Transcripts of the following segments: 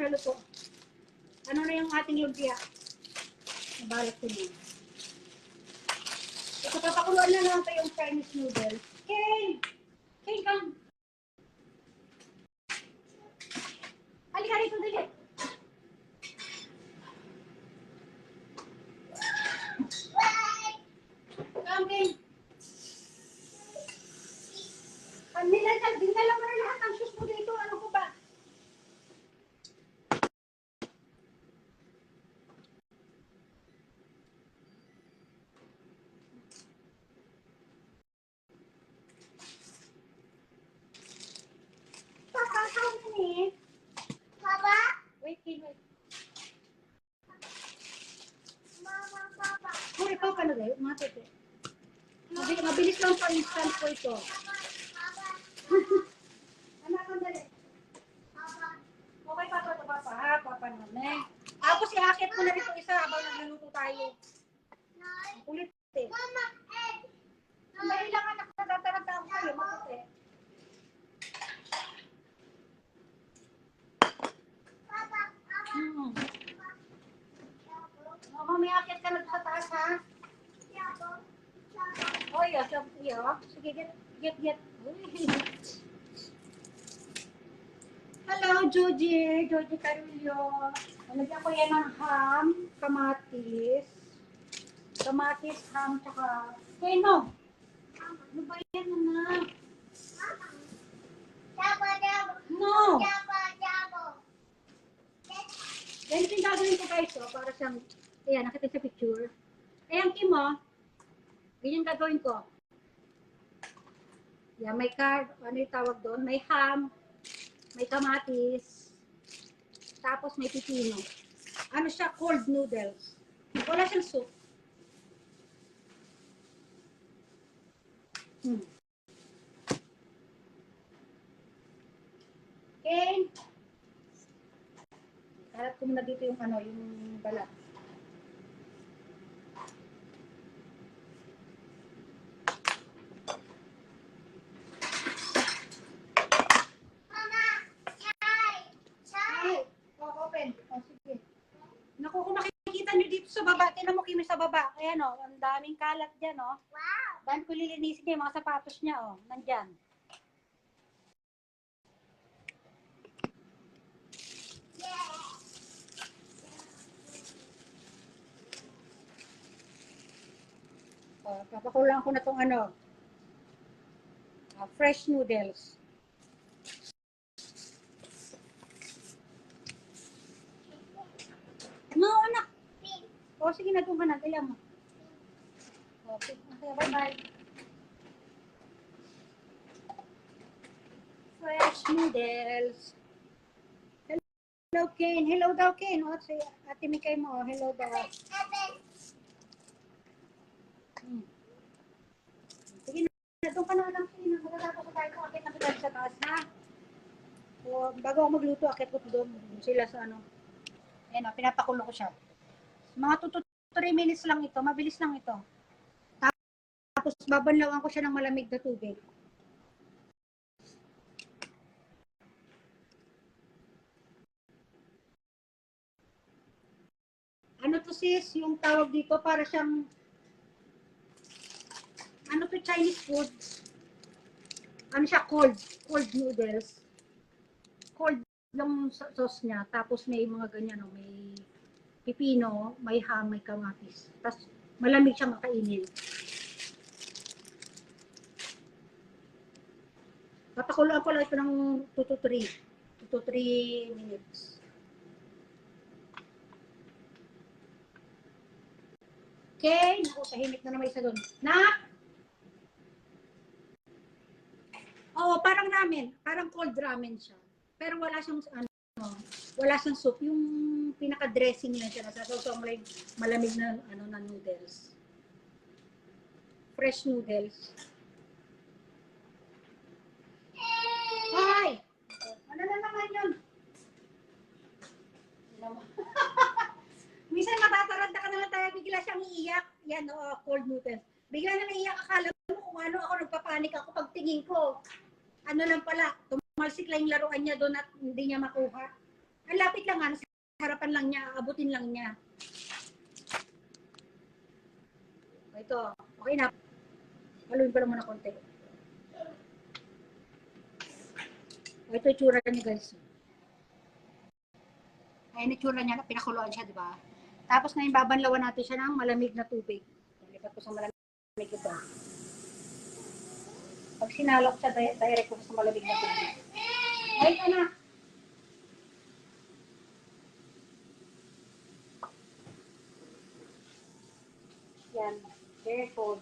naluto. Ano na yung ating lumpia? Nabalot ko na. Ito, papakuluan na naman pa yung Chinese noodles. Kane! Kane, come! Halika rito, dali. Come, Kane. Dinala mo na lahat ng shoes mo dito. Ano ko ba? Papa, how many? Papa? Wait, Kane, wait. Mama, Papa. Hurry, Papa na kayo. Matete. Mabilis lang pa instant po ito. Anak, sandali. Okay, Papa, ito, Papa. Ha, Papa naman. Tapos iakit ko na rito isa habang nagluluto tayo. Ang kulit eh. Mama, sandali lang anak, natataranta ako kayo. Maputi. Papa, Mama, may akit ka na sa taas, ha? Oh, yeah, yeah. Sige, get. Hello, Joji Carullo. Nalagyan ko yan ng ham, kamatis, ham, tsaka keno. Ano ba yan, anak? No. Ganito yung gagawin ko guys, oh, para siyang, ayan, nakita sa picture. Ayan, Kim, oh. Ganyan gagawin ko. Yan, may ano yung tawag doon? May ham, may kamatis, tapos may pipino. Ano siya? Cold noodles. Wala siyang soup. Okay. Harap ko muna dito yung ano, yung balat. Naku, kung makikita nyo dito sa baba, tinan mo Kimi sa baba. Ayan o, ang daming kalat dyan o. Wow! Dahil ko lilinisin niya yung mga sapatos niya o. Nandyan. O, papakulang ko na itong ano. Fresh noodles. No, anak. O, sige na doon ka na. Dala mo. Okay, bye-bye. Fresh noodles. Hello, Kane. Hello daw, Kane. O, si Ate Mikay mo. Hello daw. Sige na. Doon ka na lang. Sige na. Magkakapos tayo kung akit na kita sa taas, ha? O, bago ako magluto, akit ko doon. Sila sa ano. Ayan o, pinapakulo ko siya. Mga 2 to 3 minutes lang ito. Mabilis lang ito. Tapos babanlawan ko siya ng malamig na tubig. Ano to sis? Yung tawag dito para siyang ano to, Chinese food? Ano siya? Cold noodles. Cold yung sauce niya. Tapos may mga ganyan, no? May pipino, may ham, may kamatis. Tapos malamig siya makainin. Papakuloan ko lang ito ng 2 to 3 minutes. Okay, naku, tahimik na naman isa doon. Oo, parang ramen. Parang cold ramen siya. Pero wala siyang ano, wala siyang soup. Yung pinaka-dressing niya siya. So malamig na ano na noodles. Fresh noodles. Hi! Ano na naman yun? Minsan matataranta ka naman tayo, bigla siyang iiyak. Yan, cold noodles. Bigla na naiiyak, akala mo kung ano ako, nagpapanik ako pagtingin ko. Ano lang pala, tumalsik lang yung laruan niya doon at hindi niya makuha. Ang lapit lang nga, nasa harapan lang niya, abutin lang niya. Ito, okay na. Haluin ko lang muna konti. Ito yung tsura niya, guys. Ayan yung tsura niya, pinakuloan siya, di ba? Tapos ngayon, babanlawan natin siya ng malamig na tubig. Lipat ko sa malamig ito. Pag sinalok siya, direct ko sa malamig na tubig. Ay, anak! Yan, very cold.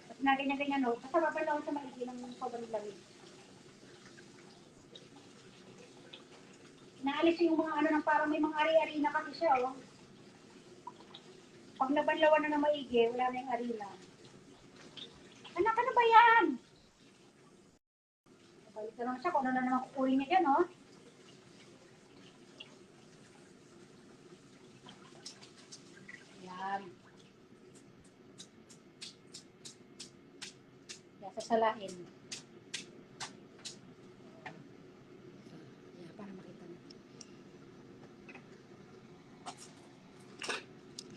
At na ganyan-ganyan, no? Basta babanlawan sa maigi ng sobrang lamig. Naalis yung mga ano ng parang may mga ari-ari na kasi siya, oh. Pag nabanlawan na ng maigi, wala na yung arena. Anak, ano ba yan? Balik na lang siya kung ano na naman kukuhin niya dyan, oh. Yan. Yan, sasalain. Yan, para makita mo.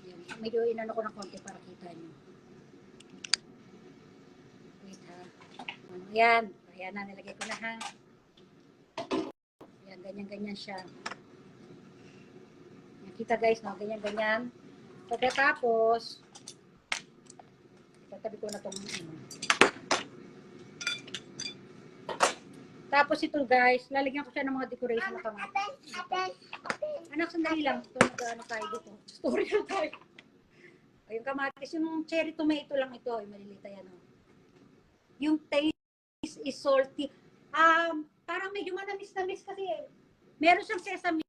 Yan. Medyo inano ko ng konti para kita niyo. Wait, ha. Yan. Ayan na, nilagay ko na, ha. Yan, ganyan-ganyan siya. Yan, kita guys, no? Ganyan-ganyan. Pagkatapos, tatabi ko na itong Tapos ito guys, lalagyan ko siya ng mga decoration na kamatis. Anak, sandali lang. Ito, ano tayo dito. Story na tayo. O, yung kamatis, yung cherry tomato lang ito. Yung malilita yan. Oh. Yung taste is salty. Parang medyo manamis-namis kasi. Meron siyang sesame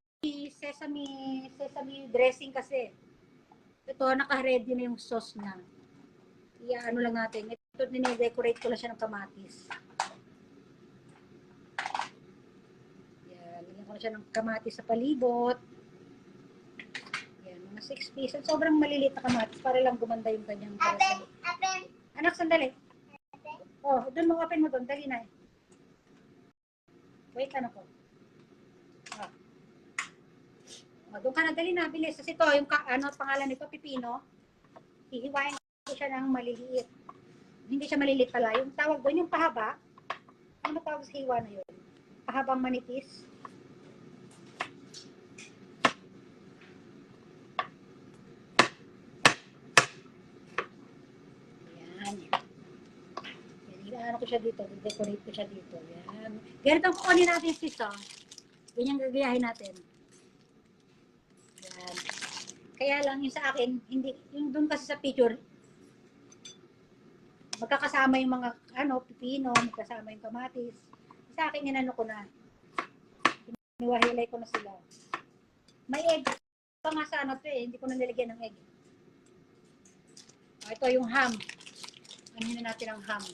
dressing kasi. Ito, naka-ready na yung sauce niya. Ano lang natin. Ito, dine-decorate ko lang siya ng kamatis. Yan, lagyan ko na siya ng kamatis sa palibot. Yan, mga 6 pieces. Sobrang maliliit na kamatis para lang gumanda yung kanyang dressing. Anak, sandali. Oh, doon mo, open mo doon. Dali na. Wait, ano ko. Doon ka na, dali na, bilis. Kasi ito, yung pangalan nito, pipino. Hihiwain ko siya ng maliliit. Hindi siya maliliit pala. Yung tawag doon, yung pahaba. Ano tawag sa hiwa na yun? Pahabang manipis. Yan. Yan, ko siya dito. Decorate ko siya dito. Yan. Ganito ang kukunin natin, sis, oh. Ganyan gagayahin natin. Yan. Kaya lang yung sa akin, hindi, yung doon kasi sa picture, magkakasama yung mga, pipino, magkasama yung kamatis. Sa akin, inano ko na. Niwahilay ko na sila. May egg pa nga sa hindi ko na nilagyan ng egg. Ito yung ham. Ano na natin ang ham.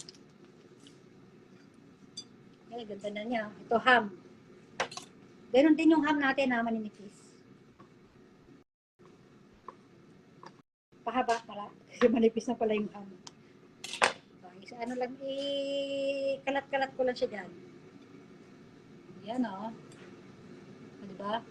Ay, ganda na niya. Ito ham. Ganon din yung ham natin na maninipis. Pahaba pala. Kasi manipis na pala yung ham. Okay, ano lang, kalat-kalat ko lang siya dyan. Yan, oh. Diba?